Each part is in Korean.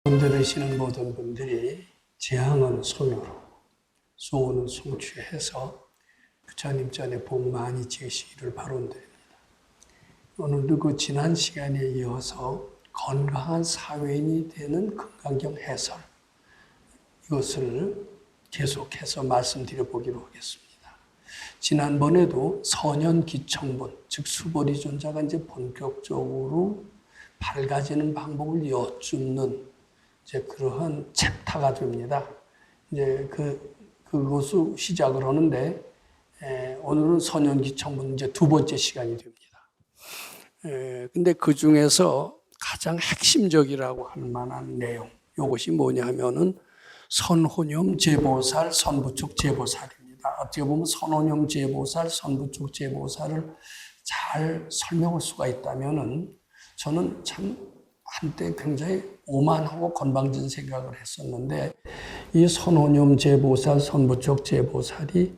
들으시는 모든 분들이 재앙은 소유로, 소원은 성취해서 부처님 전에 복 많이 지으시기를 바라드립니다. 오늘도 그 지난 시간에 이어서 건강한 사회인이 되는 건강경 해설, 이것을 계속해서 말씀드려 보기로 하겠습니다. 지난번에도 선현기청본, 즉 수보리존자가 이제 본격적으로 밝아지는 방법을 여쭙는 이제 그러한 챕터가 됩니다. 이제 그것을 시작을 하는데, 오늘은 선현기청본 이제 두 번째 시간이 됩니다. 근데 그 중에서 가장 핵심적이라고 할 만한 내용, 이것이 뭐냐 하면은 선혼염 제보살, 선부촉 제보살입니다. 어떻게 보면 선혼염 제보살, 선부촉 제보살을 잘 설명할 수가 있다면은 저는 참 한때 굉장히 오만하고 건방진 생각을 했었는데, 이 선혼염 제보살, 선부촉 제보살이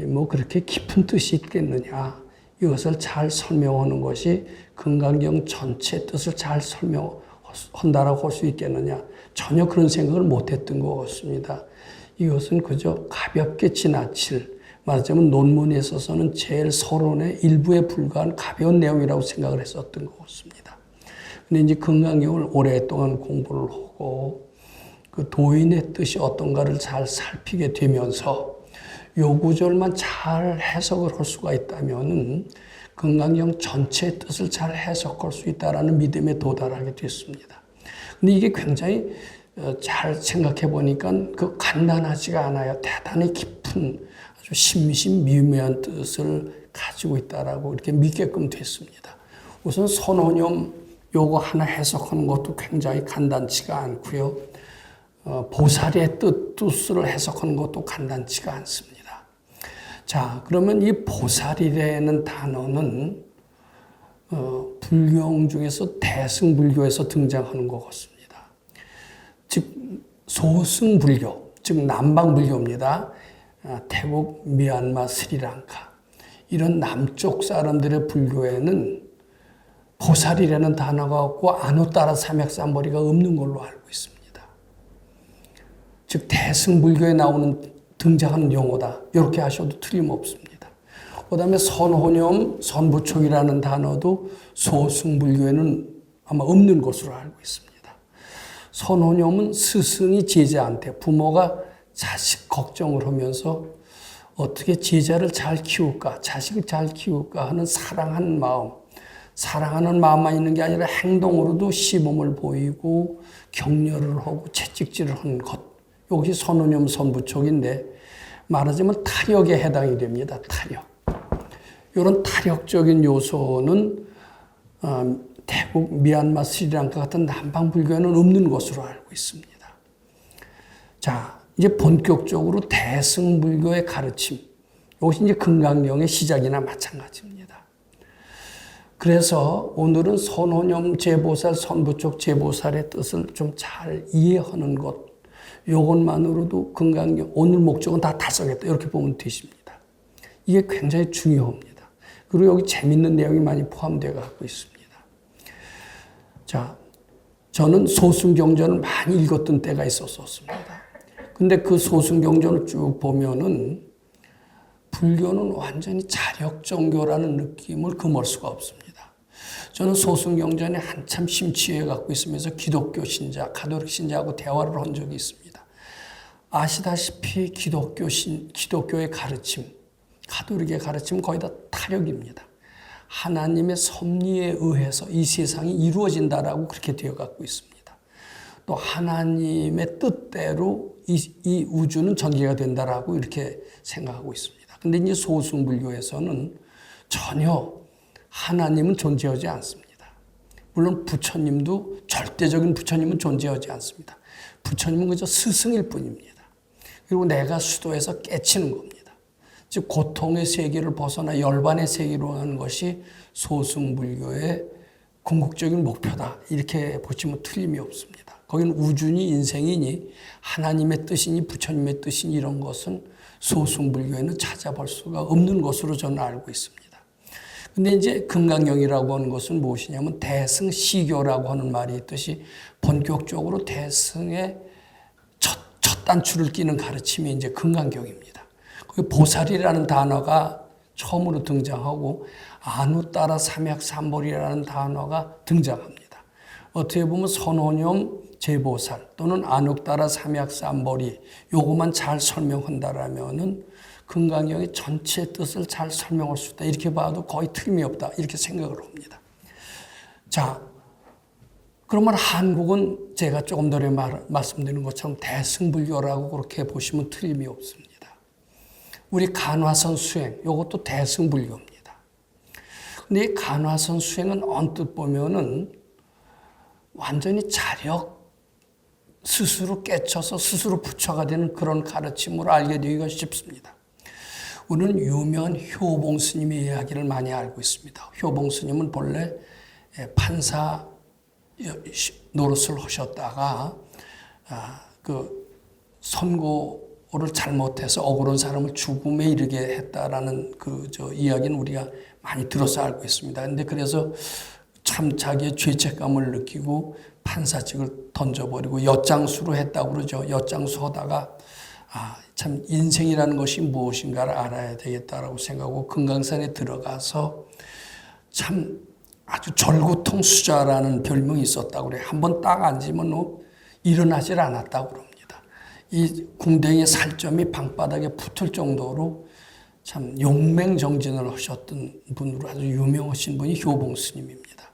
뭐 그렇게 깊은 뜻이 있겠느냐, 이것을 잘 설명하는 것이 건강경 전체 뜻을 잘 설명한다라고 할 수 있겠느냐, 전혀 그런 생각을 못했던 것 같습니다. 이것은 그저 가볍게 지나칠, 말하자면 논문에 있어서는 제일 서론의 일부에 불과한 가벼운 내용이라고 생각을 했었던 것 같습니다. 근데 이제 건강경을 오랫동안 공부를 하고 그 도인의 뜻이 어떤가를 잘 살피게 되면서 요 구절만 잘 해석을 할 수가 있다면은 건강경 전체의 뜻을 잘 해석할 수 있다라는 믿음에 도달하게 됐습니다. 근데 이게 굉장히 잘 생각해 보니까 그 간단하지가 않아요. 대단히 깊은 아주 심미미묘한 뜻을 가지고 있다라고 이렇게 믿게끔 됐습니다. 우선 선혼염 요거 하나 해석하는 것도 굉장히 간단치가 않고요. 보살의 뜻을 해석하는 것도 간단치가 않습니다. 자, 그러면 이 보살이라는 단어는 불경 중에서 대승불교에서 등장하는 것 같습니다. 즉 소승불교, 즉 남방불교입니다. 태국, 미얀마, 스리랑카 이런 남쪽 사람들의 불교에는 보살이라는 단어가 없고 아누따라 삼약삼보리가 없는 걸로 알고 있습니다. 즉 대승불교에 나오는 등장하는 용어다, 이렇게 하셔도 틀림없습니다. 그 다음에 선혼염, 선부촉이라는 단어도 소승불교에는 아마 없는 것으로 알고 있습니다. 선혼염은 스승이 제자한테, 부모가 자식 걱정을 하면서 어떻게 제자를 잘 키울까, 자식을 잘 키울까 하는 사랑하는 마음, 사랑하는 마음만 있는 게 아니라 행동으로도 시범을 보이고 격려를 하고 채찍질을 하는 것, 이것이 선혼염, 선부촉인데, 말하자면 타력에 해당이 됩니다. 타력. 이런 타력적인 요소는 태국, 미얀마, 스리랑카 같은 남방불교에는 없는 것으로 알고 있습니다. 자, 이제 본격적으로 대승불교의 가르침, 이것이 이제 건강경의 시작이나 마찬가지입니다. 그래서 오늘은 선혼염 제보살, 선부촉 제보살의 뜻을 좀 잘 이해하는 것, 이것만으로도 건강경, 오늘 목적은 다 달성했다, 이렇게 보면 되십니다. 이게 굉장히 중요합니다. 그리고 여기 재밌는 내용이 많이 포함되어 갖고 있습니다. 자, 저는 소승경전을 많이 읽었던 때가 있었습니다. 근데 그 소승경전을 쭉 보면은 불교는 완전히 자력정교라는 느낌을 금할 수가 없습니다. 저는 소승경전에 한참 심취해 갖고 있으면서 기독교 신자, 가톨릭 신자하고 대화를 한 적이 있습니다. 아시다시피 기독교의 가르침, 가톨릭의 가르침은 거의 다 타력입니다. 하나님의 섭리에 의해서 이 세상이 이루어진다라고 그렇게 되어 갖고 있습니다. 또 하나님의 뜻대로 이 우주는 전개가 된다라고 이렇게 생각하고 있습니다. 근데 이제 소승불교에서는 전혀 하나님은 존재하지 않습니다. 물론 부처님도, 절대적인 부처님은 존재하지 않습니다. 부처님은 그저 스승일 뿐입니다. 그리고 내가 수도에서 깨치는 겁니다. 즉 고통의 세계를 벗어나 열반의 세계로 하는 것이 소승불교의 궁극적인 목표다, 이렇게 보시면 틀림이 없습니다. 거기는 우주니 인생이니 하나님의 뜻이니 부처님의 뜻이니 이런 것은 소승불교에는 찾아볼 수가 없는 것으로 저는 알고 있습니다. 근데 이제 금강경이라고 하는 것은 무엇이냐면 대승시교라고 하는 말이 있듯이 본격적으로 대승의 첫 단추를 끼는 가르침이 이제 금강경입니다. 그 보살이라는 단어가 처음으로 등장하고 아누따라 삼약삼보리라는 단어가 등장합니다. 어떻게 보면 선호념 제보살 또는 아누따라 삼약삼보리 요것만 잘 설명한다라면은 금강경의 전체 뜻을 잘 설명할 수 있다. 이렇게 봐도 거의 틀림이 없다. 이렇게 생각을 합니다. 자, 그러면 한국은 제가 조금 전에 말씀드린 것처럼 대승불교라고 그렇게 보시면 틀림이 없습니다. 우리 간화선 수행, 이것도 대승불교입니다. 근데 이 간화선 수행은 언뜻 보면은 완전히 자력 스스로 깨쳐서 스스로 부처가 되는 그런 가르침으로 알게 되기가 쉽습니다. 우리는 유명한 효봉 스님의 이야기를 많이 알고 있습니다. 효봉 스님은 본래 판사 노릇을 하셨다가 그 선고를 잘못해서 억울한 사람을 죽음에 이르게 했다라는 이야기는 우리가 많이 들어서 알고 있습니다. 근데 그래서 참 자기의 죄책감을 느끼고 판사직을 던져버리고 엿장수로 했다고 그러죠. 엿장수 하다가 참 인생이라는 것이 무엇인가를 알아야 되겠다라고 생각하고 금강산에 들어가서 참 아주 절구통 수자라는 별명이 있었다고 그래요. 한번 딱 앉으면 일어나질 않았다고 그럽니다. 이 궁뎅이의 살점이 방바닥에 붙을 정도로 참 용맹정진을 하셨던 분으로 아주 유명하신 분이 효봉 스님입니다.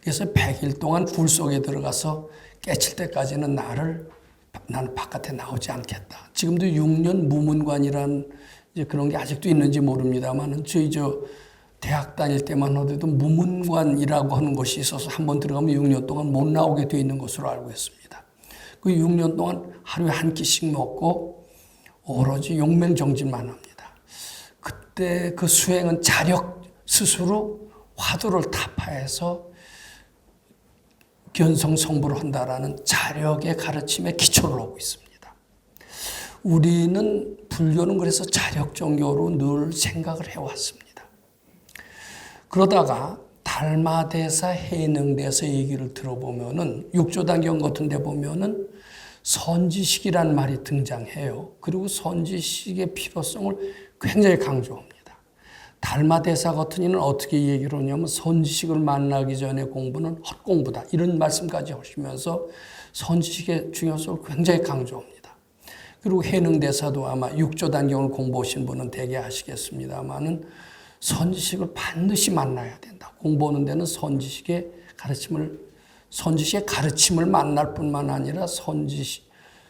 그래서 100일 동안 굴 속에 들어가서 깨칠 때까지는 나는 바깥에 나오지 않겠다. 지금도 6년 무문관이라는 이제 그런 게 아직도 있는지 모릅니다만은 저희 대학 다닐 때만 하더라도 무문관이라고 하는 것이 있어서 한번 들어가면 6년 동안 못 나오게 되어 있는 것으로 알고 있습니다. 그 6년 동안 하루에 한 끼씩 먹고 오로지 용맹정진만 합니다. 그때 그 수행은 자력 스스로 화두를 타파해서 견성성불을 한다라는 자력의 가르침에 기초를 하고 있습니다. 우리는 불교는 그래서 자력 종교로 늘 생각을 해왔습니다. 그러다가 달마대사 해능대사 얘기를 들어보면은 육조단경 같은 데 보면은 선지식이라는 말이 등장해요. 그리고 선지식의 필요성을 굉장히 강조합니다. 달마대사 같은 이는 어떻게 얘기를 하냐면 선지식을 만나기 전에 공부는 헛공부다. 이런 말씀까지 하시면서 선지식의 중요성을 굉장히 강조합니다. 그리고 해능대사도 아마 육조단경을 공부하신 분은 대개 아시겠습니다만은 선지식을 반드시 만나야 된다. 공부하는 데는 선지식의 가르침을 만날 뿐만 아니라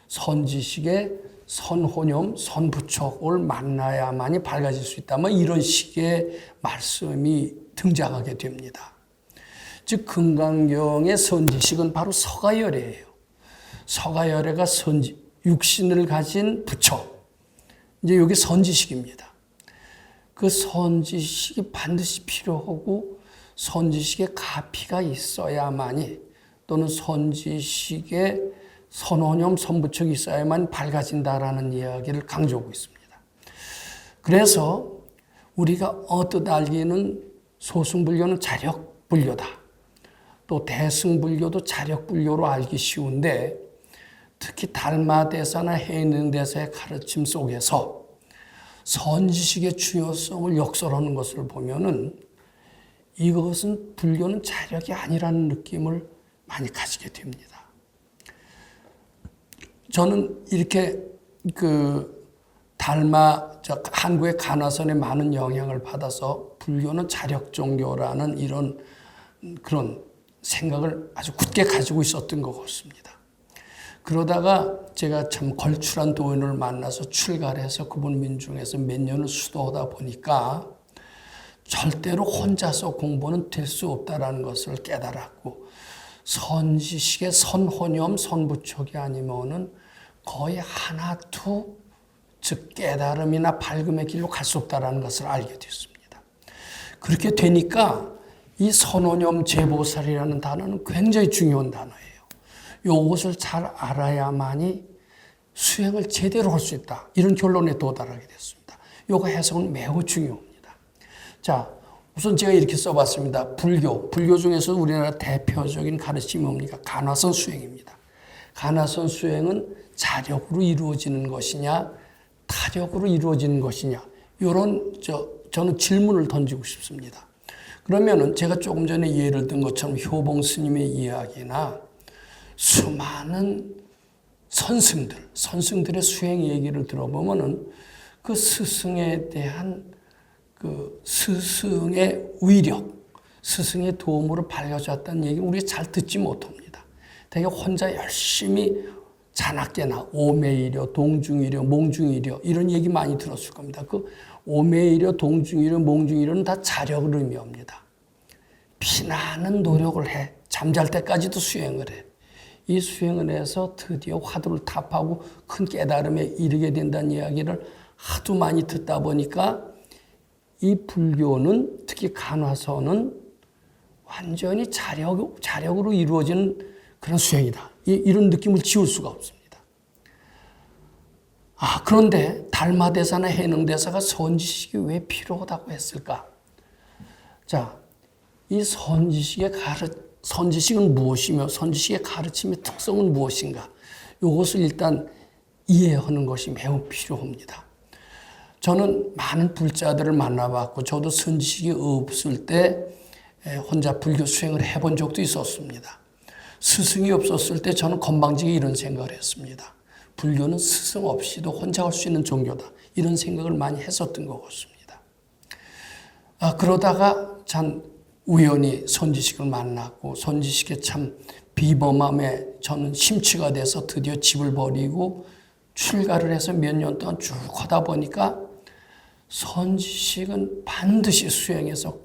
선지식의 선호념, 선부처를 만나야만이 밝아질 수 있다. 이런 식의 말씀이 등장하게 됩니다. 즉 금강경의 선지식은 바로 서가열애예요. 서가열애가 육신을 가진 부처. 이제 여기 선지식입니다. 그 선지식이 반드시 필요하고 선지식의 가피가 있어야만이 또는 선지식의 선호념, 선부척이 있어야만 밝아진다라는 이야기를 강조하고 있습니다. 그래서 우리가 얻듯 알기는 소승불교는 자력불교다. 또 대승불교도 자력불교로 알기 쉬운데 특히 달마대사나 해능대사의 가르침 속에서 선지식의 중요성을 역설하는 것을 보면은 이것은 불교는 자력이 아니라는 느낌을 많이 가지게 됩니다. 저는 이렇게 한국의 간화선에 많은 영향을 받아서 불교는 자력 종교라는 이런 그런 생각을 아주 굳게 가지고 있었던 것 같습니다. 그러다가 제가 참 걸출한 도인을 만나서 출가를 해서 그분 민중에서 몇 년을 수도하다 보니까 절대로 혼자서 공부는 될 수 없다라는 것을 깨달았고 선지식의 선호념, 선부척이 아니면은 거의 하나도 즉 깨달음이나 밝음의 길로 갈 수 없다라는 것을 알게 됐습니다. 그렇게 되니까 이 선호념 제보살이라는 단어는 굉장히 중요한 단어예요. 이것을 잘 알아야만이 수행을 제대로 할 수 있다. 이런 결론에 도달하게 됐습니다. 요거 해석은 매우 중요합니다. 자, 우선 제가 이렇게 써봤습니다. 불교 중에서 우리나라 대표적인 가르침이 뭡니까? 간화선 수행입니다. 간화선 수행은 자력으로 이루어지는 것이냐, 타력으로 이루어지는 것이냐, 이런 저는 질문을 던지고 싶습니다. 그러면은 제가 조금 전에 예를 든 것처럼 효봉 스님의 이야기나 수많은 선승들의 수행 얘기를 들어보면은 그 스승에 대한 그 스승의 위력, 스승의 도움으로 밝혀졌다는 얘기를 우리가 잘 듣지 못합니다. 되게 혼자 열심히 자나깨나 오매이려, 동중이려, 몽중이려 이런 얘기 많이 들었을 겁니다. 그 오매이려, 동중이려, 몽중이려는 다 자력을 의미합니다. 피나는 노력을 해. 잠잘 때까지도 수행을 해. 이 수행을 해서 드디어 화두를 탑하고 큰 깨달음에 이르게 된다는 이야기를 하도 많이 듣다 보니까 이 불교는 특히 간화선은 완전히 자력으로 이루어지는 그런 수행이다. 이런 느낌을 지울 수가 없습니다. 그런데 달마대사나 해능대사가 선지식이 왜 필요하다고 했을까? 자, 이 선지식은 무엇이며 선지식의 가르침의 특성은 무엇인가? 이것을 일단 이해하는 것이 매우 필요합니다. 저는 많은 불자들을 만나봤고 저도 선지식이 없을 때 혼자 불교 수행을 해본 적도 있었습니다. 스승이 없었을 때 저는 건방지게 이런 생각을 했습니다. 불교는 스승 없이도 혼자 할 수 있는 종교다. 이런 생각을 많이 했었던 것 같습니다. 그러다가 참 우연히 선지식을 만났고 선지식에 참 비범함에 저는 심취가 돼서 드디어 집을 버리고 출가를 해서 몇 년 동안 쭉 하다 보니까 선지식은 반드시 수행해서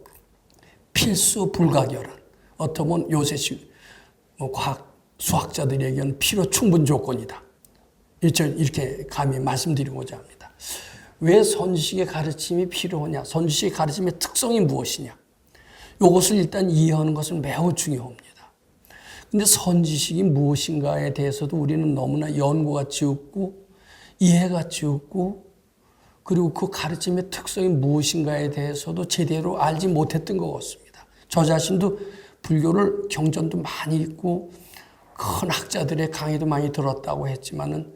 필수 불가결한, 어떻게 보면 요새식 과학 수학자들에게는 필요 충분 조건이다. 이렇게 감히 말씀드리고자 합니다. 왜 선지식의 가르침이 필요하냐? 선지식의 가르침의 특성이 무엇이냐? 이것을 일단 이해하는 것은 매우 중요합니다. 근데 선지식이 무엇인가에 대해서도 우리는 너무나 연구가 적고 이해가 적고 그리고 그 가르침의 특성이 무엇인가에 대해서도 제대로 알지 못했던 것 같습니다. 저 자신도 불교를 경전도 많이 읽고 큰 학자들의 강의도 많이 들었다고 했지만은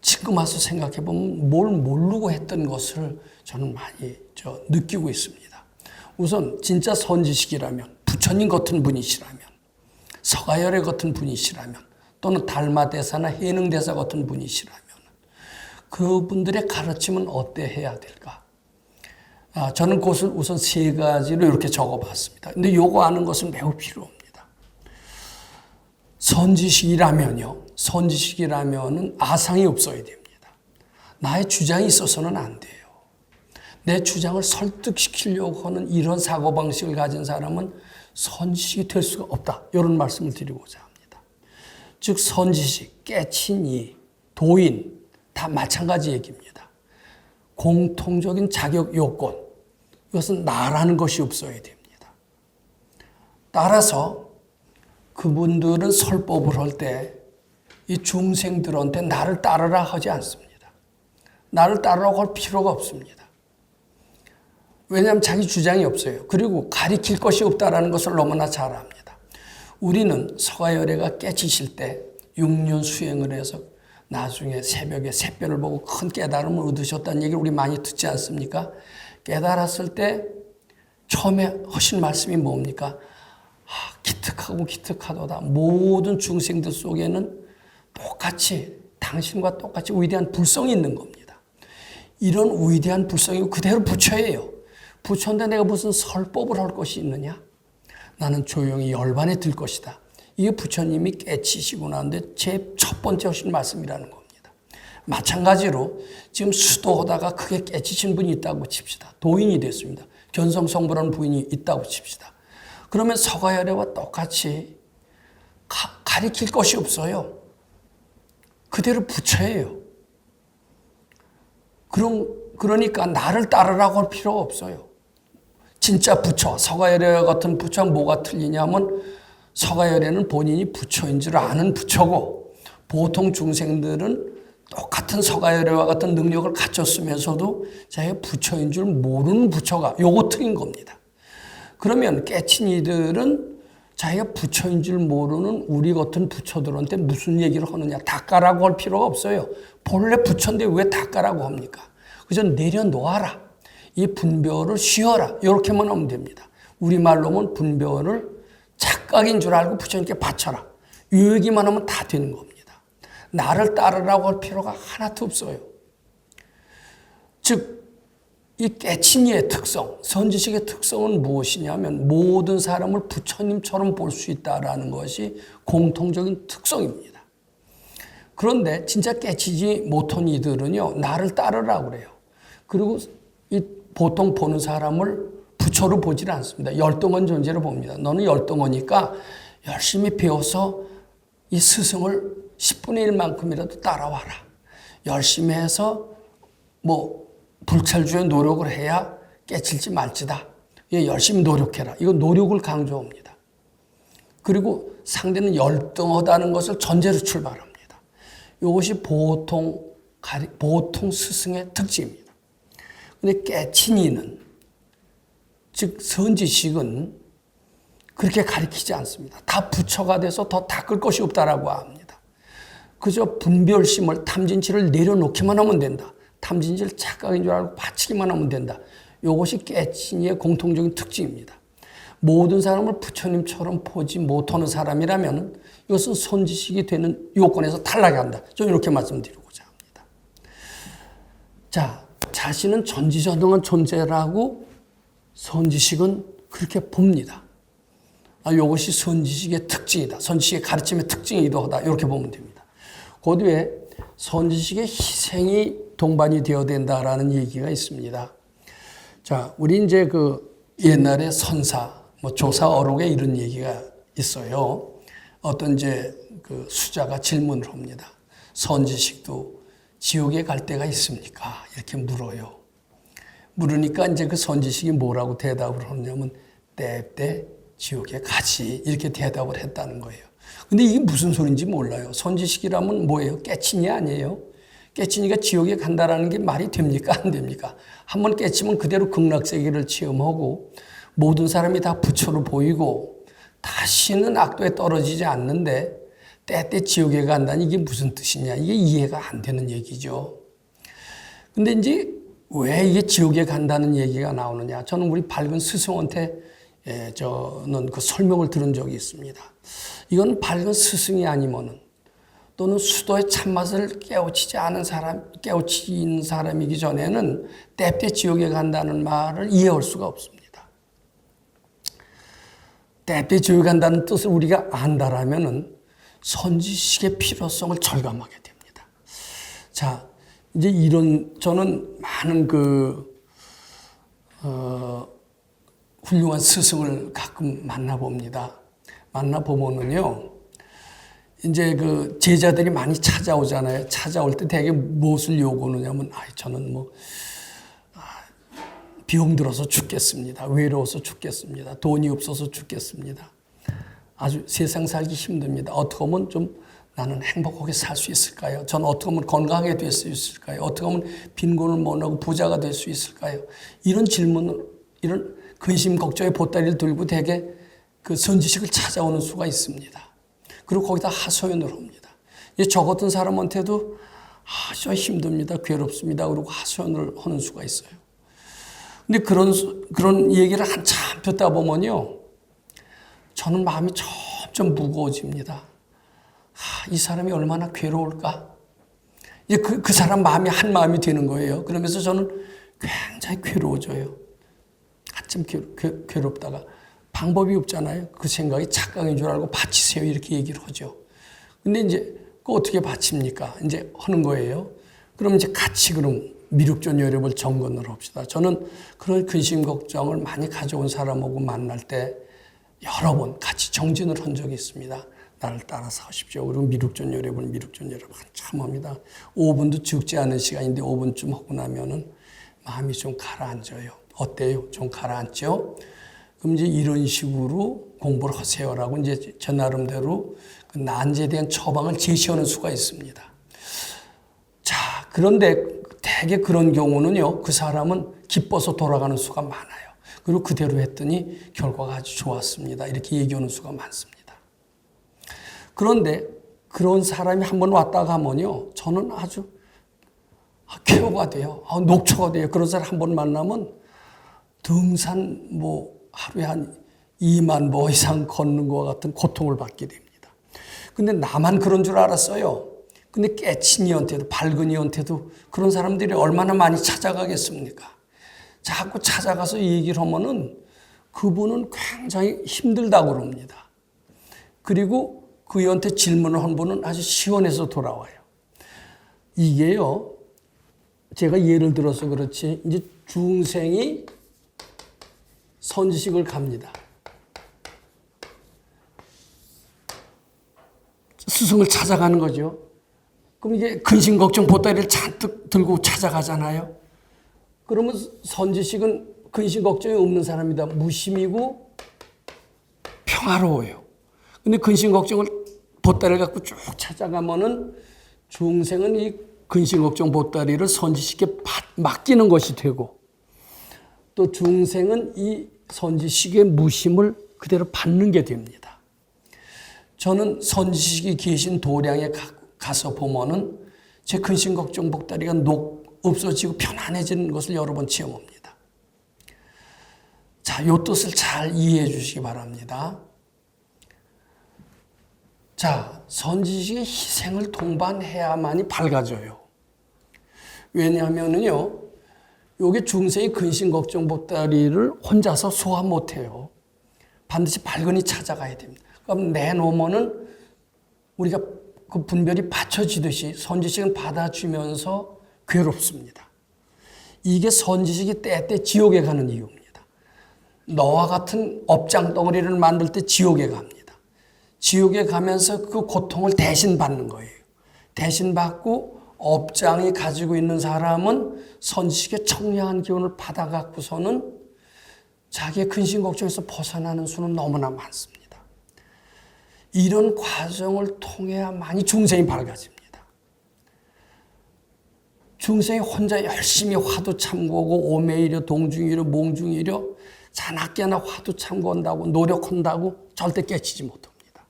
지금 와서 생각해보면 뭘 모르고 했던 것을 저는 많이 느끼고 있습니다. 우선 진짜 선지식이라면 부처님 같은 분이시라면 서가열의 같은 분이시라면 또는 달마대사나 해능대사 같은 분이시라면 그분들의 가르침은 어때해야 될까? 저는 그것을 우선 세 가지로 이렇게 적어봤습니다. 근데 요거 아는 것은 매우 필요합니다. 선지식이라면은 아상이 없어야 됩니다. 나의 주장이 있어서는 안 돼요. 내 주장을 설득시키려고 하는 이런 사고방식을 가진 사람은 선지식이 될 수가 없다. 이런 말씀을 드리고자 합니다. 즉 선지식, 깨친 이, 도인 다 마찬가지 얘기입니다. 공통적인 자격 요건, 이것은 나라는 것이 없어야 됩니다. 따라서 그분들은 설법을 할 때 이 중생들한테 나를 따르라 하지 않습니다. 나를 따르라고 할 필요가 없습니다. 왜냐하면 자기 주장이 없어요. 그리고 가리킬 것이 없다는 것을 너무나 잘 압니다. 우리는 서가열애가 깨치실 때 6년 수행을 해서 나중에 새벽에 새별을 보고 큰 깨달음을 얻으셨다는 얘기를 우리 많이 듣지 않습니까? 깨달았을 때 처음에 하신 말씀이 뭡니까? 기특하도다. 모든 중생들 속에는 당신과 똑같이 위대한 불성이 있는 겁니다. 이런 위대한 불성이 그대로 부처예요. 부처인데 내가 무슨 설법을 할 것이 있느냐? 나는 조용히 열반에 들 것이다. 이게 부처님이 깨치시고 나는데 제 첫 번째 하신 말씀이라는 겁니다. 마찬가지로 지금 수도하다가 크게 깨치신 분이 있다고 칩시다. 도인이 됐습니다. 견성성부라는 부인이 있다고 칩시다. 그러면 서가열애와 똑같이 가리킬 것이 없어요. 그대로 부처예요. 그러니까 나를 따르라고 할 필요가 없어요. 진짜 부처, 서가열애 같은 부처랑 뭐가 틀리냐면 서가열애는 본인이 부처인 줄 아는 부처고 보통 중생들은 똑같은 서가열애와 같은 능력을 갖췄으면서도 자기가 부처인 줄 모르는 부처가 요거 틀린 겁니다. 그러면 깨친 이들은 자기가 부처인 줄 모르는 우리 같은 부처들한테 무슨 얘기를 하느냐. 닦아라고 할 필요가 없어요. 본래 부처인데 왜 닦아라고 합니까? 그저 내려놓아라. 이 분별을 쉬어라. 이렇게만 하면 됩니다. 우리말로 하면 분별을 착각인 줄 알고 부처님께 바쳐라. 이 얘기만 하면 다 되는 겁니다. 나를 따르라고 할 필요가 하나도 없어요. 즉, 이 깨친이의 특성, 선지식의 특성은 무엇이냐면 모든 사람을 부처님처럼 볼 수 있다는 것이 공통적인 특성입니다. 그런데 진짜 깨치지 못한 이들은요, 나를 따르라고 그래요. 그리고 이 보통 보는 사람을 부처로 보질 않습니다. 열등한 존재로 봅니다. 너는 열등하니까 열심히 배워서 이 스승을 10분의 1만큼이라도 따라와라. 열심히 해서 불찰주에 노력을 해야 깨칠지 말지다. 열심히 노력해라. 이거 노력을 강조합니다. 그리고 상대는 열등하다는 것을 전제로 출발합니다. 이것이 보통 스승의 특징입니다. 근데 깨친이는, 즉 선지식은 그렇게 가르치지 않습니다. 다 부처가 돼서 더 닦을 것이 없다라고 합니다. 그저 분별심을, 탐진치를 내려놓기만 하면 된다. 탐진치를 착각인 줄 알고 바치기만 하면 된다. 이것이 깨친이의 공통적인 특징입니다. 모든 사람을 부처님처럼 보지 못하는 사람이라면 이것은 선지식이 되는 요건에서 탈락한다. 좀 이렇게 말씀드리고자 합니다. 자, 자신은 전지전능한 존재라고 선지식은 그렇게 봅니다. 이것이 선지식의 특징이다. 선지식의 가르침의 특징이기도 하다. 이렇게 보면 됩니다. 그 뒤에 선지식의 희생이 동반이 되어야 된다라는 얘기가 있습니다. 자, 우리 이제 옛날에 선사, 조사어록에 이런 얘기가 있어요. 어떤 이제 수자가 질문을 합니다. 선지식도 지옥에 갈 때가 있습니까? 이렇게 물어요. 물으니까 이제 그 선지식이 뭐라고 대답을 하냐면 때때 지옥에 가지 이렇게 대답을 했다는 거예요. 근데 이게 무슨 소리인지 몰라요. 선지식이라면 뭐예요? 깨친이 아니에요? 깨치니까 지옥에 간다라는 게 말이 됩니까? 안 됩니까? 한번 깨치면 그대로 극락세계를 체험하고 모든 사람이 다 부처로 보이고 다시는 악도에 떨어지지 않는데 때때 지옥에 간다니 이게 무슨 뜻이냐? 이게 이해가 안 되는 얘기죠. 근데 이제 왜 이게 지옥에 간다는 얘기가 나오느냐? 저는 우리 밝은 스승한테 저는 그 설명을 들은 적이 있습니다. 이건 밝은 스승이 아니면은 또는 수도의 참맛을 깨우치는 사람이기 전에는 때때 지옥에 간다는 말을 이해할 수가 없습니다. 때때 지옥에 간다는 뜻을 우리가 안다라면은 선지식의 필요성을 절감하게 됩니다. 자, 이제 저는 많은 훌륭한 스승을 가끔 만나봅니다. 만나보면은요, 이제 제자들이 많이 찾아오잖아요. 찾아올 때 되게 무엇을 요구하느냐면, 저는 병 들어서 죽겠습니다. 외로워서 죽겠습니다. 돈이 없어서 죽겠습니다. 아주 세상 살기 힘듭니다. 어떻게 하면 좀 나는 행복하게 살 수 있을까요? 전 어떻게 하면 건강하게 될 수 있을까요? 어떻게 하면 빈곤을 못 하고 부자가 될 수 있을까요? 이런 질문을, 이런 근심 걱정의 보따리를 들고 되게 그 선지식을 찾아오는 수가 있습니다. 그리고 거기다 하소연을 합니다. 저 같은 사람한테도 저 힘듭니다. 괴롭습니다. 그리고 하소연을 하는 수가 있어요. 근데 그런 얘기를 한참 듣다 보면요, 저는 마음이 점점 무거워집니다. 이 사람이 얼마나 괴로울까? 이제 그 사람 마음이 한 마음이 되는 거예요. 그러면서 저는 굉장히 괴로워져요. 한참 괴롭다가 방법이 없잖아요. 그 생각이 착각인 줄 알고 바치세요. 이렇게 얘기를 하죠. 근데 이제 어떻게 바칩니까? 이제 하는 거예요. 그럼 이제 같이 미륵전 여력을 점검을 합시다. 저는 그런 근심 걱정을 많이 가져온 사람하고 만날 때 여러 번 같이 정진을 한 적이 있습니다. 나를 따라서 하십시오. 그리고 미륵전 여력을 한참 합니다. 5분도 적지 않은 시간인데 5분쯤 하고 나면은 마음이 좀 가라앉아요. 어때요? 좀 가라앉죠? 그럼 이제 이런 식으로 공부를 하세요라고 이제 저 나름대로 그 난제에 대한 처방을 제시하는 수가 있습니다. 자, 그런데 대개 그런 경우는요, 그 사람은 기뻐서 돌아가는 수가 많아요. 그리고 그대로 했더니 결과가 아주 좋았습니다. 이렇게 얘기하는 수가 많습니다. 그런데 그런 사람이 한번 왔다 가면요, 저는 아주 쾌호가 돼요. 녹초가 돼요. 그런 사람 한번 만나면 등산 하루에 한 2만 보 이상 걷는 것 같은 고통을 받게 됩니다. 근데 나만 그런 줄 알았어요. 근데 깨친 이한테도 밝은 이한테도 그런 사람들이 얼마나 많이 찾아가겠습니까? 자꾸 찾아가서 얘기를 하면은 그분은 굉장히 힘들다고 그럽니다. 그리고 그한테 질문을 한 분은 아주 시원해서 돌아와요. 이게요, 제가 예를 들어서 그렇지, 이제 중생이 선지식을 갑니다. 스승을 찾아가는 거죠. 그럼 이게 근심 걱정 보따리를 잔뜩 들고 찾아가잖아요. 그러면 선지식은 근심 걱정이 없는 사람이다. 무심이고 평화로워요. 근데 근심 걱정을 보따리를 갖고 쭉 찾아가면은 중생은 이 근심 걱정 보따리를 선지식에 맡기는 것이 되고, 또 중생은 이 선지식의 무심을 그대로 받는 게 됩니다. 저는 선지식이 계신 도량에 가서 보면은 제 근심 걱정 보따리가 없어지고 편안해지는 것을 여러 번 체험합니다. 자, 요 뜻을 잘 이해해 주시기 바랍니다. 자, 선지식의 희생을 동반해야만이 밝아져요. 왜냐하면요, 요게 중생의 근심 걱정 보따리를 혼자서 소화 못해요. 반드시 발근히 찾아가야 됩니다. 그럼 내놓으면은 우리가 그 분별이 받쳐지듯이 선지식은 받아주면서 괴롭습니다. 이게 선지식이 때때 지옥에 가는 이유입니다. 너와 같은 업장 덩어리를 만들 때 지옥에 갑니다. 지옥에 가면서 그 고통을 대신 받는 거예요. 대신 받고 업장이 가지고 있는 사람은 선지식의 청량한 기운을 받아갖고서는 자기의 근심 걱정에서 벗어나는 수는 너무나 많습니다. 이런 과정을 통해야만이 중생이 밝아집니다. 중생이 혼자 열심히 화두 참고하고 오매이려 동중이려 몽중이려 자나깨나 화두 참고한다고 노력한다고 절대 깨치지 못합니다.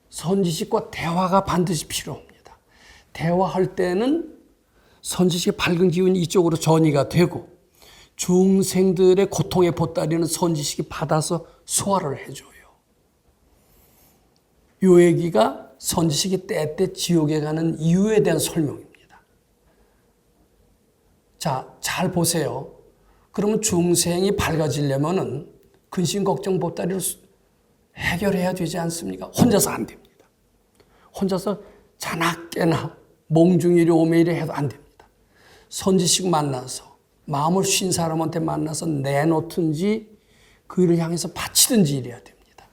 선지식과 대화가 반드시 필요합니다. 대화할 때는 선지식의 밝은 기운이 이쪽으로 전이가 되고 중생들의 고통의 보따리는 선지식이 받아서 소화를 해줘요. 이 얘기가 선지식이 때때 지옥에 가는 이유에 대한 설명입니다. 자, 잘 보세요. 그러면 중생이 밝아지려면은 근심 걱정 보따리를 해결해야 되지 않습니까? 혼자서 안 됩니다. 혼자서 자나깨나 몽중이려 오매이려 해도 안 됩니다. 선지식 만나서 마음을 쉰 사람한테 만나서 내놓든지 그 일을 향해서 바치든지 이래야 됩니다.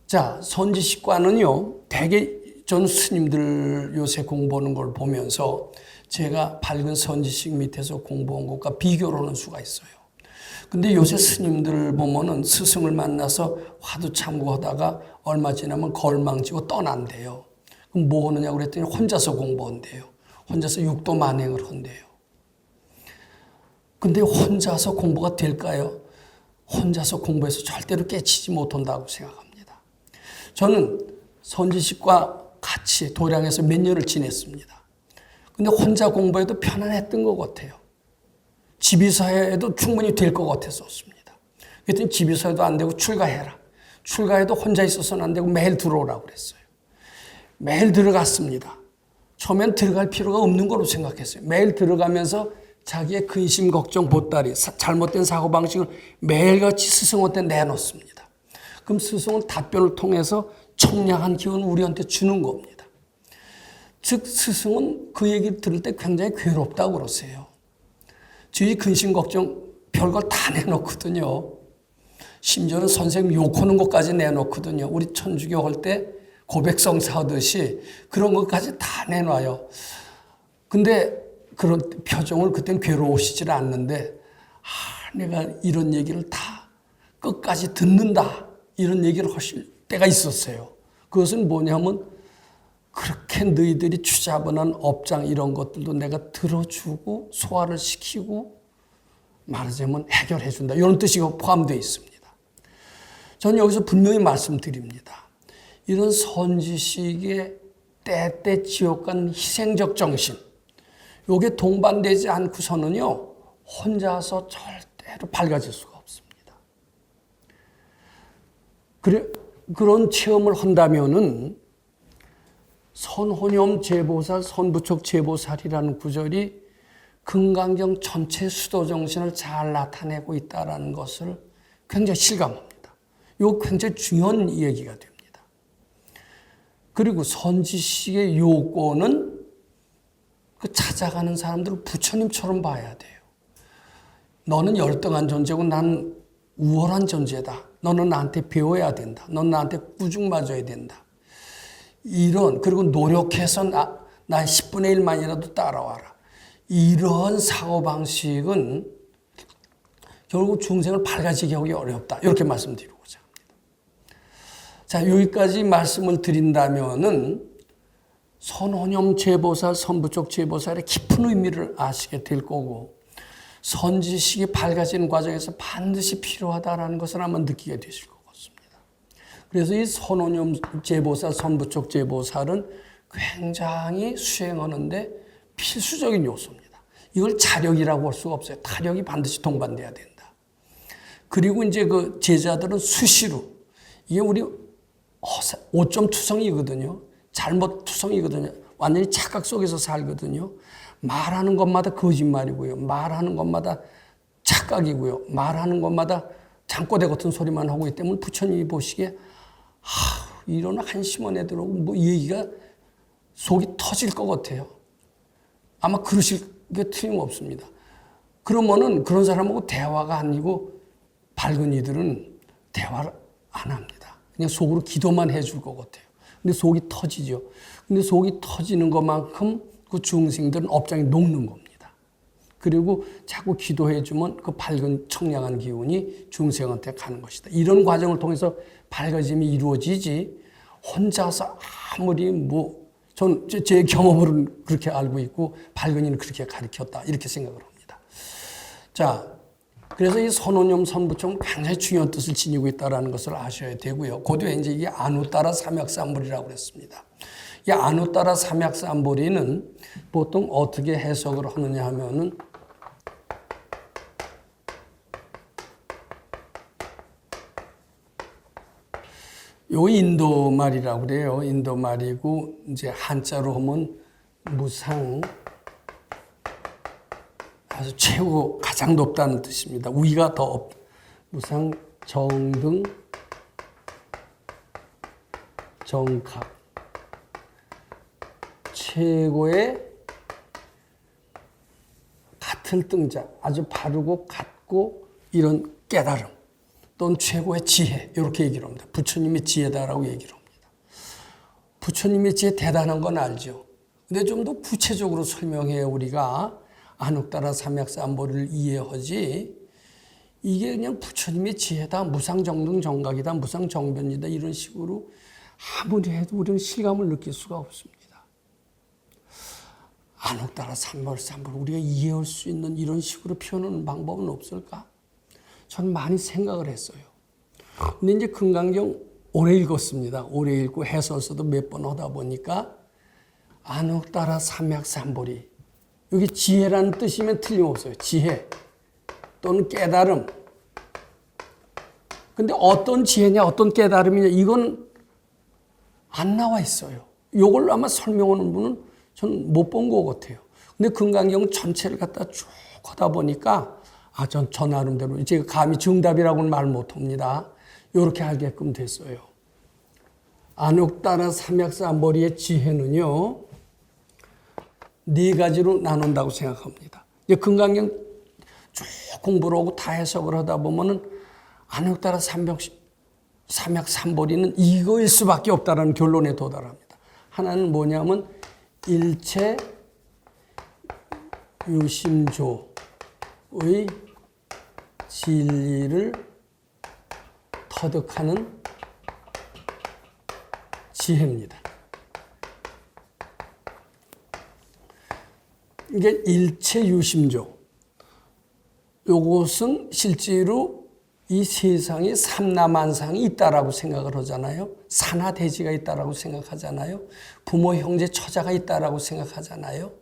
자, 선지식과는요, 대개 전 스님들 요새 공부하는 걸 보면서 제가 밝은 선지식 밑에서 공부한 것과 비교를 하는 수가 있어요. 근데 요새 스님들 보면은 스승을 만나서 화두 참고하다가 얼마 지나면 걸망지고 떠난대요. 그럼 뭐 하느냐고 그랬더니 혼자서 공부한대요. 혼자서 육도 만행을 한대요. 근데 혼자서 공부가 될까요? 혼자서 공부해서 절대로 깨치지 못한다고 생각합니다. 저는 선지식과 같이 도량에서 몇 년을 지냈습니다. 근데 혼자 공부해도 편안했던 것 같아요. 집에서 해도 충분히 될 것 같았었습니다. 그랬더니 집에서 해도 안 되고 출가해라. 출가해도 혼자 있어서는 안 되고 매일 들어오라고 그랬어요. 매일 들어갔습니다. 처음엔 들어갈 필요가 없는 거로 생각했어요. 매일 들어가면서 자기의 근심, 걱정, 보따리, 잘못된 사고방식을 매일같이 스승한테 내놓습니다. 그럼 스승은 답변을 통해서 청량한 기운을 우리한테 주는 겁니다. 즉 스승은 그 얘기를 들을 때 굉장히 괴롭다고 그러세요. 저희 근심, 걱정 별걸 다 내놓거든요. 심지어는 선생님 욕하는 것까지 내놓거든요. 우리 천주교 할 때 고백성사 하듯이 그런 것까지 다 내놔요. 근데 그런 표정을 그땐 괴로우시질 않는데 내가 이런 얘기를 다 끝까지 듣는다 이런 얘기를 하실 때가 있었어요. 그것은 뭐냐면 그렇게 너희들이 추잡한 업장 이런 것들도 내가 들어주고 소화를 시키고 말하자면 해결해 준다. 이런 뜻이 포함되어 있습니다. 저는 여기서 분명히 말씀드립니다. 이런 선지식의 때때 지옥 간 희생적 정신, 요게 동반되지 않고서는요, 혼자서 절대로 밝아질 수가 없습니다. 그런 체험을 한다면은 선혼염 제보살, 선부촉 제보살이라는 구절이 금강경 전체 수도 정신을 잘 나타내고 있다는 것을 굉장히 실감합니다. 이거 굉장히 중요한 얘기가 됩니다. 그리고 선지식의 요건은 그 찾아가는 사람들을 부처님처럼 봐야 돼요. 너는 열등한 존재고 난 우월한 존재다. 너는 나한테 배워야 된다. 너는 나한테 꾸중 맞아야 된다. 그리고 노력해서 나 10분의 1만이라도 따라와라. 이런 사고방식은 결국 중생을 밝아지게 하기 어렵다. 이렇게 말씀드리고자 합니다. 자, 여기까지 말씀을 드린다면은 선혼염 제보살, 선부촉 제보살의 깊은 의미를 아시게 될 거고, 선지식이 밝아지는 과정에서 반드시 필요하다는 것을 한번 느끼게 되실 것 같습니다. 그래서 이 선혼염 제보살, 선부촉 제보살은 굉장히 수행하는데 필수적인 요소입니다. 이걸 자력이라고 할 수가 없어요. 타력이 반드시 동반돼야 된다. 그리고 이제 그 제자들은 수시로, 이게 우리 오점투성이거든요. 잘못투성이거든요. 완전히 착각 속에서 살거든요. 말하는 것마다 거짓말이고요. 말하는 것마다 착각이고요. 말하는 것마다 잠꼬대 같은 소리만 하고 있기 때문에 부처님이 보시기에 이런 한심한 애들하고 뭐 얘기가 속이 터질 것 같아요. 아마 그러실 게 틀림없습니다. 그러면은 그런 사람하고 대화가 아니고 밝은 이들은 대화를 안 합니다. 그냥 속으로 기도만 해줄 것 같아요. 근데 속이 터지죠. 근데 속이 터지는 것만큼 그 중생들은 업장이 녹는 겁니다. 그리고 자꾸 기도해주면 그 밝은 청량한 기운이 중생한테 가는 것이다. 이런 과정을 통해서 밝아짐이 이루어지지 혼자서 아무리 전 제 경험으로는 그렇게 알고 있고 밝은이는 그렇게 가르쳤다 이렇게 생각을 합니다. 자, 그래서 이 선혼염 선부촉은 굉장히 중요한 뜻을 지니고 있다는 것을 아셔야 되고요. 그 뒤에 이제 이게 아누따라 삼약삼보리라고 그랬습니다. 이 아누따라 삼약삼보리는 보통 어떻게 해석을 하느냐 하면은 요 인도 말이라고 그래요. 인도 말이고 이제 한자로 하면 무상, 아주 최고 가장 높다는 뜻입니다. 위가 더 무상 정등 정각 최고의 같을 등자, 아주 바르고 같고 이런 깨달음 또는 최고의 지혜 이렇게 얘기를 합니다. 부처님의 지혜다라고 얘기를 합니다. 부처님의 지혜 대단한 건 알죠. 근데 좀 더 구체적으로 설명해 우리가 안옥따라 삼약삼보리를 이해하지 이게 그냥 부처님의 지혜다, 무상정등 정각이다, 무상정변이다 이런 식으로 아무리 해도 우리는 실감을 느낄 수가 없습니다. 안옥따라 삼약삼보리 우리가 이해할 수 있는 이런 식으로 표현하는 방법은 없을까? 저는 많이 생각을 했어요. 근데 이제 금강경 오래 읽었습니다. 오래 읽고 해설서도 몇 번 하다 보니까 안옥따라 삼약삼보리 여기 지혜라는 뜻이면 틀림없어요. 지혜 또는 깨달음. 근데 어떤 지혜냐 어떤 깨달음이냐 이건 안 나와 있어요. 이걸 아마 설명하는 분은 전 못 본 것 같아요. 근데 금강경 전체를 갖다 쭉 하다 보니까 저 나름대로 제가 감히 정답이라고는 말 못합니다. 이렇게 알게끔 됐어요. 안옥따라 삼약삼보리의 지혜는요 4가지로 나눈다고 생각합니다. 이제 금강경 쭉 공부를 하고 다 해석을 하다 보면은 안옥따라 삼약삼보리는 이거일 수밖에 없다라는 결론에 도달합니다. 하나는 뭐냐면 일체 유심조의 진리를 터득하는 지혜입니다. 이게 일체 유심조. 요것은 실제로 이 세상에 삼라만상이 있다라고 생각을 하잖아요. 산하대지가 있다라고 생각하잖아요. 부모, 형제, 처자가 있다라고 생각하잖아요.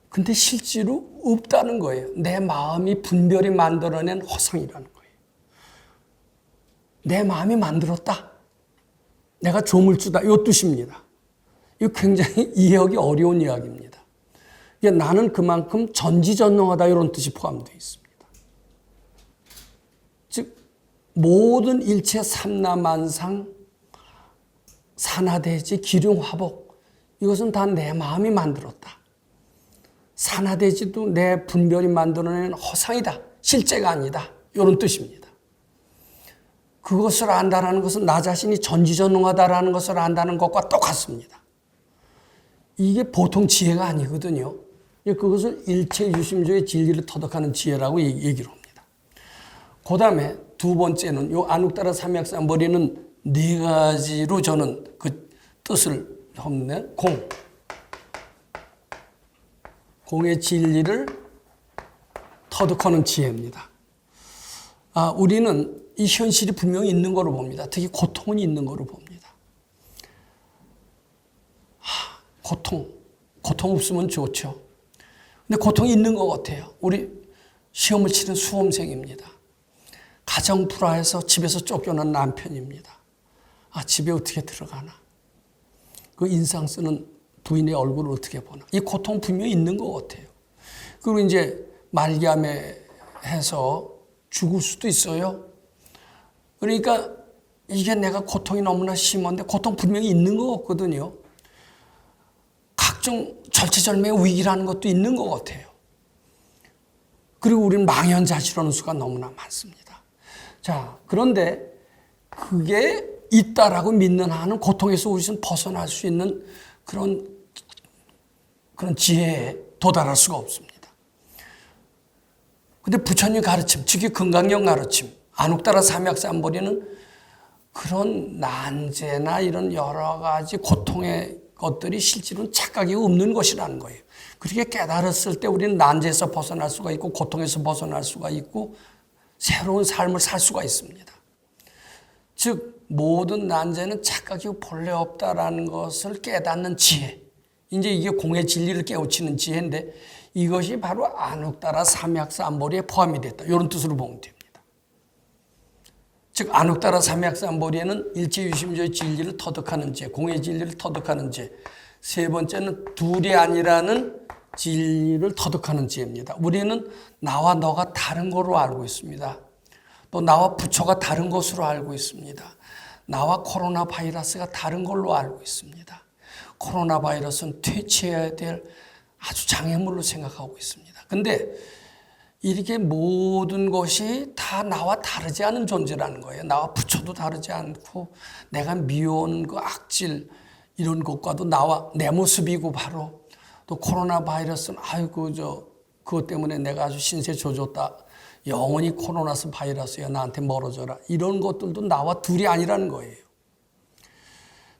근데 실제로 없다는 거예요. 내 마음이 분별이 만들어낸 허상이라는 거예요. 내 마음이 만들었다. 내가 조물주다. 이 뜻입니다. 이거 굉장히 이해하기 어려운 이야기입니다. 나는 그만큼 전지전능하다 이런 뜻이 포함되어 있습니다. 즉 모든 일체 삼라만상, 산하대지, 기륭화복 이것은 다 내 마음이 만들었다. 산하대지도 내 분별이 만들어낸 허상이다. 실제가 아니다. 이런 뜻입니다. 그것을 안다는 것은 나 자신이 전지전능하다라는 것을 안다는 것과 똑같습니다. 이게 보통 지혜가 아니거든요. 그것을 일체유심조의 진리를 터득하는 지혜라고 얘기를 합니다. 그 다음에 두 번째는 요 안욱따라 삼약삼벌이는 네 가지로 저는 그 뜻을 합니다. 공의 진리를 터득하는 지혜입니다. 우리는 이 현실이 분명히 있는 거로 봅니다. 특히 고통은 있는 거로 봅니다. 고통 없으면 좋죠. 근데 고통이 있는 것 같아요. 우리 시험을 치는 수험생입니다. 가정 불화해서 집에서 쫓겨난 남편입니다. 집에 어떻게 들어가나? 그 인상 쓰는 부인의 얼굴을 어떻게 보나? 이 고통 분명히 있는 것 같아요. 그리고 이제 말기암해서 죽을 수도 있어요. 그러니까 이게 내가 고통이 너무나 심한데 고통 분명히 있는 것 같거든요. 각종 절체절명의 위기라는 것도 있는 것 같아요. 그리고 우리는 망연자실하는 수가 너무나 많습니다. 자, 그런데 그게 있다라고 믿는 한은 고통에서 우리는 벗어날 수 있는 그런 지혜에 도달할 수가 없습니다. 근데 부처님 가르침, 특히 금강경 가르침, 안욱따라 삼약삼벌이는 그런 난제나 이런 여러 가지 고통의 것들이 실제로는 착각이 없는 것이라는 거예요. 그렇게 깨달았을 때 우리는 난제에서 벗어날 수가 있고 고통에서 벗어날 수가 있고 새로운 삶을 살 수가 있습니다. 즉 모든 난제는 착각이 본래 없다라는 것을 깨닫는 지혜. 이제 이게 공의 진리를 깨우치는 지혜인데 이것이 바로 안욱따라 삼약삼벌이에 포함이 됐다. 이런 뜻으로 보면 됩니다. 즉 안욱따라 삼약삼벌이에는 일체유심조의 진리를 터득하는 지혜, 공의 진리를 터득하는 지혜. 세 번째는 둘이 아니라는 진리를 터득하는 지혜입니다. 우리는 나와 너가 다른 거로 알고 있습니다. 또 나와 부처가 다른 것으로 알고 있습니다. 나와 코로나 바이러스가 다른 걸로 알고 있습니다. 코로나 바이러스는 퇴치해야 될 아주 장애물로 생각하고 있습니다. 근데 이렇게 모든 것이 다 나와 다르지 않은 존재라는 거예요. 나와 부처도 다르지 않고 내가 미워온 그 악질 이런 것과도 내 모습이고 바로 또 코로나 바이러스는 그것 때문에 내가 아주 신세 조졌다. 영원히 코로나 바이러스야 나한테 멀어져라. 이런 것들도 나와 둘이 아니라는 거예요.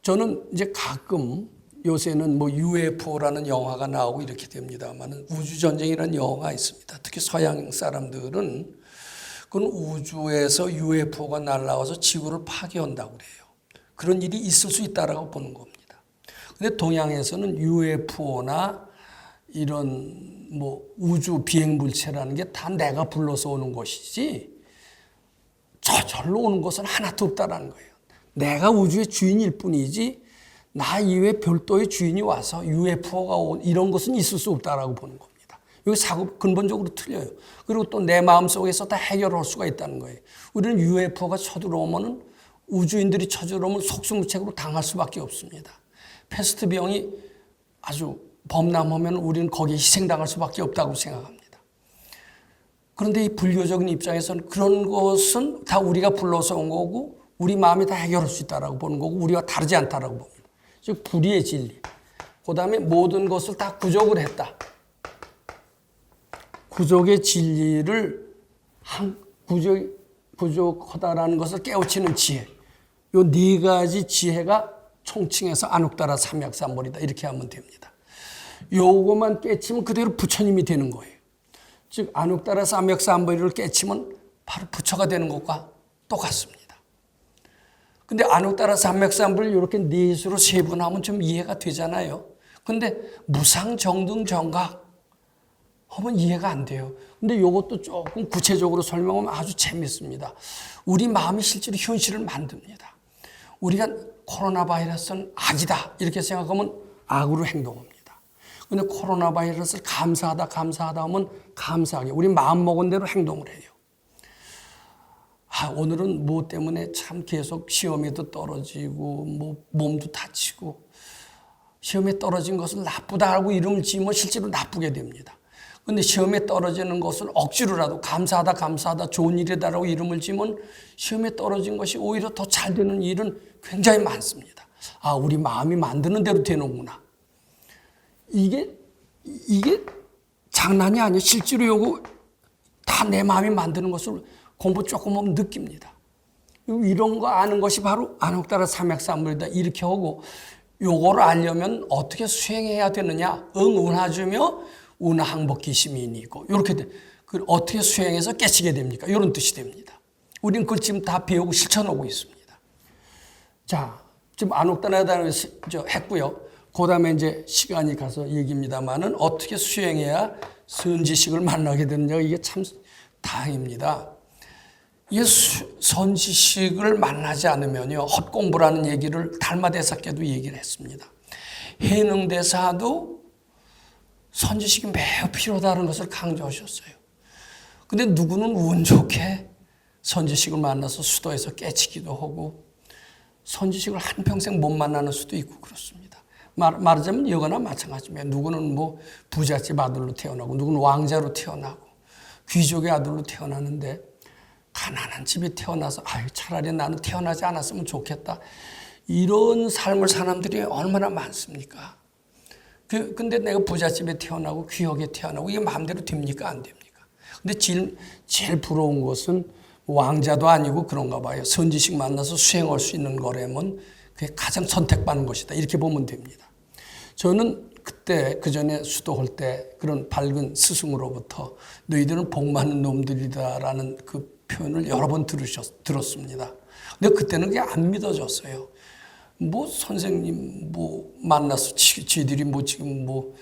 저는 이제 가끔 요새는 UFO라는 영화가 나오고 이렇게 됩니다만 우주전쟁이라는 영화가 있습니다. 특히 서양 사람들은 그건 우주에서 UFO가 날아와서 지구를 파괴한다고 그래요. 그런 일이 있을 수 있다라고 보는 겁니다. 근데 동양에서는 UFO나 이런 우주 비행 물체라는 게 다 내가 불러서 오는 것이지 저절로 오는 것은 하나도 없다라는 거예요. 내가 우주의 주인일 뿐이지 나 이외에 별도의 주인이 와서 UFO가 이런 것은 있을 수 없다라고 보는 겁니다. 여기 사고 근본적으로 틀려요. 그리고 또 내 마음속에서 다 해결할 수가 있다는 거예요. 우리는 UFO가 쳐들어오면 우주인들이 쳐들어오면 속수무책으로 당할 수밖에 없습니다. 패스트 병이 아주 범람하면 우리는 거기에 희생당할 수밖에 없다고 생각합니다. 그런데 이 불교적인 입장에서는 그런 것은 다 우리가 불러서 온 거고 우리 마음이 다 해결할 수 있다고 보는 거고 우리와 다르지 않다고 봅니다. 즉 불의의 진리. 그 다음에 모든 것을 다 구족을 했다. 구족의 진리를 구족하다라는 것을 깨우치는 지혜. 요 네 가지 지혜가 총칭해서 안욱따라 삼약삼벌이다. 이렇게 하면 됩니다. 요것만 깨치면 그대로 부처님이 되는 거예요. 즉 안옥다라 삼맥삼보리를 깨치면 바로 부처가 되는 것과 똑같습니다. 근데 안옥다라 삼맥삼보리를 이렇게 넷으로 세분하면 좀 이해가 되잖아요. 근데 무상정등정각 하면 이해가 안 돼요. 근데 이것도 조금 구체적으로 설명하면 아주 재밌습니다. 우리 마음이 실제로 현실을 만듭니다. 우리가 코로나 바이러스는 악이다 이렇게 생각하면 악으로 행동합니다. 근데 코로나 바이러스를 감사하다 하면 감사하게 우리 마음 먹은 대로 행동을 해요. 오늘은 뭐 때문에 참 계속 시험에도 떨어지고 뭐 몸도 다치고 시험에 떨어진 것을 나쁘다고 이름을 지으면 실제로 나쁘게 됩니다. 근데 시험에 떨어지는 것을 억지로라도 감사하다 좋은 일이다라고 이름을 지으면 시험에 떨어진 것이 오히려 더 잘 되는 일은 굉장히 많습니다. 우리 마음이 만드는 대로 되는구나. 이게 장난이 아니에요. 실제로 요거 다 내 마음이 만드는 것을 공부 조금 하면 느낍니다. 이런 거 아는 것이 바로 안옥다라 삼맥삼보리다 이렇게 하고 요거를 알려면 어떻게 수행해야 되느냐. 운하주며 운하항복기시민이고 이렇게 돼. 어떻게 수행해서 깨치게 됩니까? 이런 뜻이 됩니다. 우리는 그걸 지금 다 배우고 실천하고 있습니다. 자, 지금 안옥다라를 했고요. 그 다음에 이제 시간이 가서 얘기입니다만은 어떻게 수행해야 선지식을 만나게 되느냐 이게 참 다행입니다. 이 선지식을 만나지 않으면요 헛공부라는 얘기를 달마대사께도 얘기를 했습니다. 해능대사도 선지식이 매우 필요하다는 것을 강조하셨어요. 근데 누구는 운 좋게 선지식을 만나서 수도에서 깨치기도 하고 선지식을 한평생 못 만나는 수도 있고 그렇습니다. 말하자면 여거나 마찬가지입니다. 누구는 뭐 부잣집 아들로 태어나고 누구는 왕자로 태어나고 귀족의 아들로 태어나는데 가난한 집에 태어나서 차라리 나는 태어나지 않았으면 좋겠다. 이런 삶을 사는 사람들이 얼마나 많습니까? 근데 내가 부잣집에 태어나고 귀하게 태어나고 이게 마음대로 됩니까? 안 됩니까? 근데 제일 부러운 것은 왕자도 아니고 그런가 봐요. 선지식 만나서 수행할 수 있는 거라면 그게 가장 선택받는 것이다. 이렇게 보면 됩니다. 저는 그때 그전에 수도할 때 그런 밝은 스승으로부터 너희들은 복 많은 놈들이다라는 그 표현을 여러 번 들었습니다. 근데 그때는 그게 안 믿어졌어요. 뭐 선생님 뭐 만나서 지들이 뭐 지금 뭐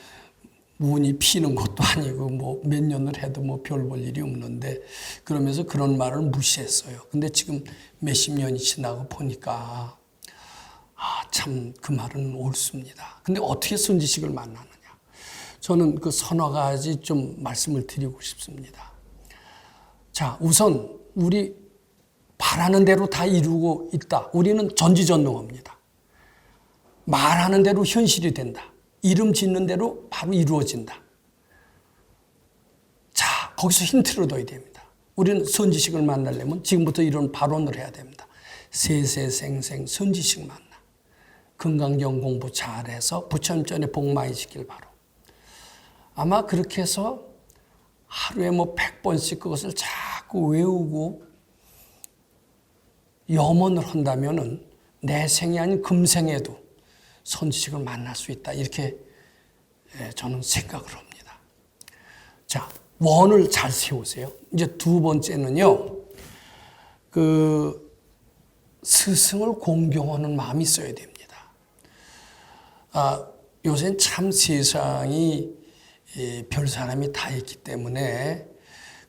운이 피는 것도 아니고 뭐 몇 년을 해도 뭐 별 볼 일이 없는데 그러면서 그런 말을 무시했어요. 근데 지금 몇십 년이 지나고 보니까 참 그 말은 옳습니다. 근데 어떻게 선지식을 만나느냐? 저는 그 서너 가지 좀 말씀을 드리고 싶습니다. 자, 우선 우리 바라는 대로 다 이루고 있다. 우리는 전지전능합니다. 말하는 대로 현실이 된다. 이름 짓는 대로 바로 이루어진다. 자, 거기서 힌트를 둬야 됩니다. 우리는 선지식을 만나려면 지금부터 이런 발언을 해야 됩니다. 세세생생 선지식 만나. 금강경 공부 잘해서 부처님 전에 복 많이 지길 바로. 아마 그렇게 해서 하루에 뭐 100번씩 그것을 자꾸 외우고 염원을 한다면은 내 생이 아닌 금생에도 선지식을 만날 수 있다. 이렇게 저는 생각을 합니다. 자, 원을 잘 세우세요. 이제 두 번째는요, 그 스승을 공경하는 마음이 있어야 됩니다. 요새는 참 세상이 별 사람이 다 있기 때문에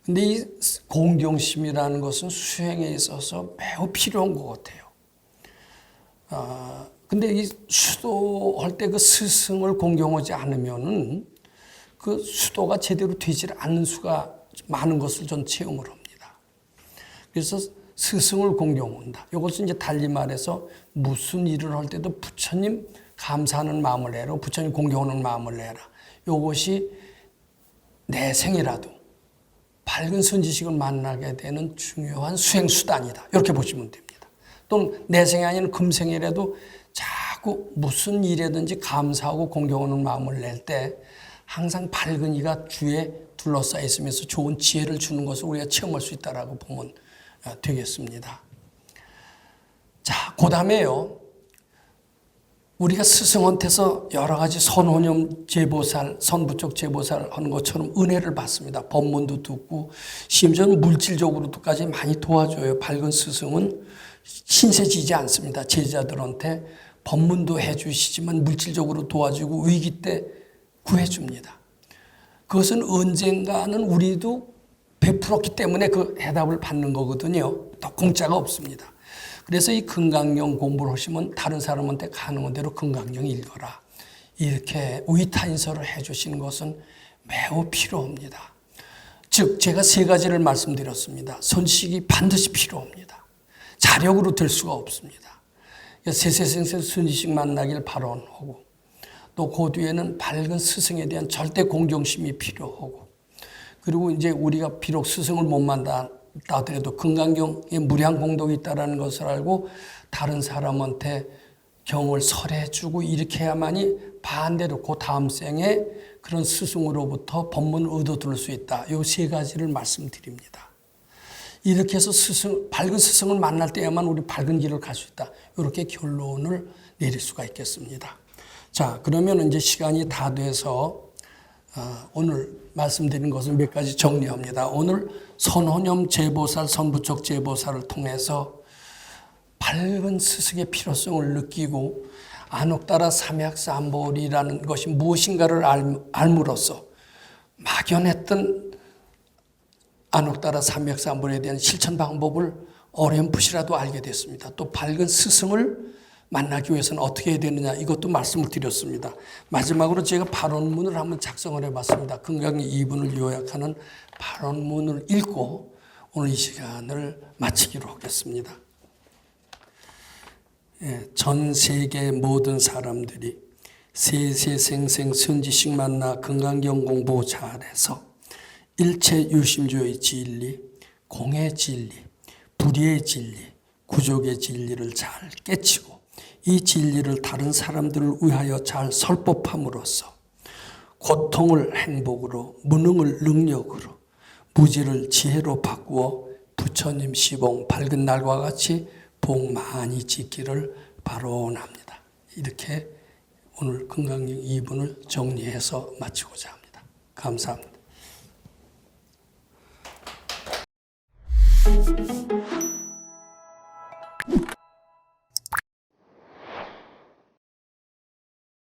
근데 이 공경심이라는 것은 수행에 있어서 매우 필요한 것 같아요. 근데 이 수도할 때 그 스승을 공경하지 않으면은 그 수도가 제대로 되질 않는 수가 많은 것을 전 체험을 합니다. 그래서 스승을 공경한다. 이것은 이제 달리 말해서 무슨 일을 할 때도 부처님 감사하는 마음을 내라. 부처님 공경하는 마음을 내라. 이것이 내 생이라도 밝은 선지식을 만나게 되는 중요한 수행수단이다. 이렇게 보시면 됩니다. 또는 내 생이 아닌 금생이라도 자꾸 무슨 일이든지 감사하고 공경하는 마음을 낼 때 항상 밝은 이가 주에 둘러싸여 있으면서 좋은 지혜를 주는 것을 우리가 체험할 수 있다고 보면 되겠습니다. 자, 그 다음에요. 우리가 스승한테서 여러 가지 선혼염 제보살, 선부적 제보살 하는 것처럼 은혜를 받습니다. 법문도 듣고 심지어는 물질적으로도까지 많이 도와줘요. 밝은 스승은 신세지지 않습니다. 제자들한테 법문도 해주시지만 물질적으로 도와주고 위기 때 구해줍니다. 그것은 언젠가는 우리도 베풀었기 때문에 그 해답을 받는 거거든요. 또 공짜가 없습니다. 그래서 이 금강경 공부를 하시면 다른 사람한테 가능한 대로 금강경 읽어라. 이렇게 위타인서를 해주시는 것은 매우 필요합니다. 즉 제가 세 가지를 말씀드렸습니다. 선식이 반드시 필요합니다. 자력으로 될 수가 없습니다. 세세생생 선지식 만나길 발언하고 또 그 뒤에는 밝은 스승에 대한 절대 공경심이 필요하고 그리고 이제 우리가 비록 스승을 못 만났다 하더라도 금강경에 무량 공덕이 있다는 것을 알고 다른 사람한테 경을 설해주고 이렇게 해야만이 반대로 그 다음 생에 그런 스승으로부터 법문을 얻어들 수 있다. 이 세 가지를 말씀드립니다. 이렇게 해서 밝은 스승을 만날 때야만 우리 밝은 길을 갈 수 있다. 이렇게 결론을 내릴 수가 있겠습니다. 자, 그러면 이제 시간이 다 돼서 오늘 말씀드린 것을 몇 가지 정리합니다. 오늘 선혼염 제보살, 선부적 제보살을 통해서 밝은 스승의 필요성을 느끼고 안옥따라 삼약삼보리라는 것이 무엇인가를 알므로써 막연했던 안옥따라 삼약삼보리에 대한 실천 방법을 어렴풋이라도 알게 됐습니다. 또 밝은 스승을 만나기 위해서는 어떻게 해야 되느냐 이것도 말씀을 드렸습니다. 마지막으로 제가 발언문을 한번 작성을 해봤습니다. 금강경 2분을 요약하는 발언문을 읽고 오늘 이 시간을 마치기로 하겠습니다. 전 세계 모든 사람들이 세세생생 선지식 만나 금강경 공부 잘해서 일체 유심조의 진리, 공의 진리, 불의의 진리, 구족의 진리를 잘 깨치고 이 진리를 다른 사람들을 위하여 잘 설법함으로써 고통을 행복으로, 무능을 능력으로, 무지를 지혜로 바꾸어 부처님 시봉 밝은 날과 같이 복 많이 짓기를 바라옵니다. 이렇게 오늘 금강경 2분을 정리해서 마치고자 합니다. 감사합니다.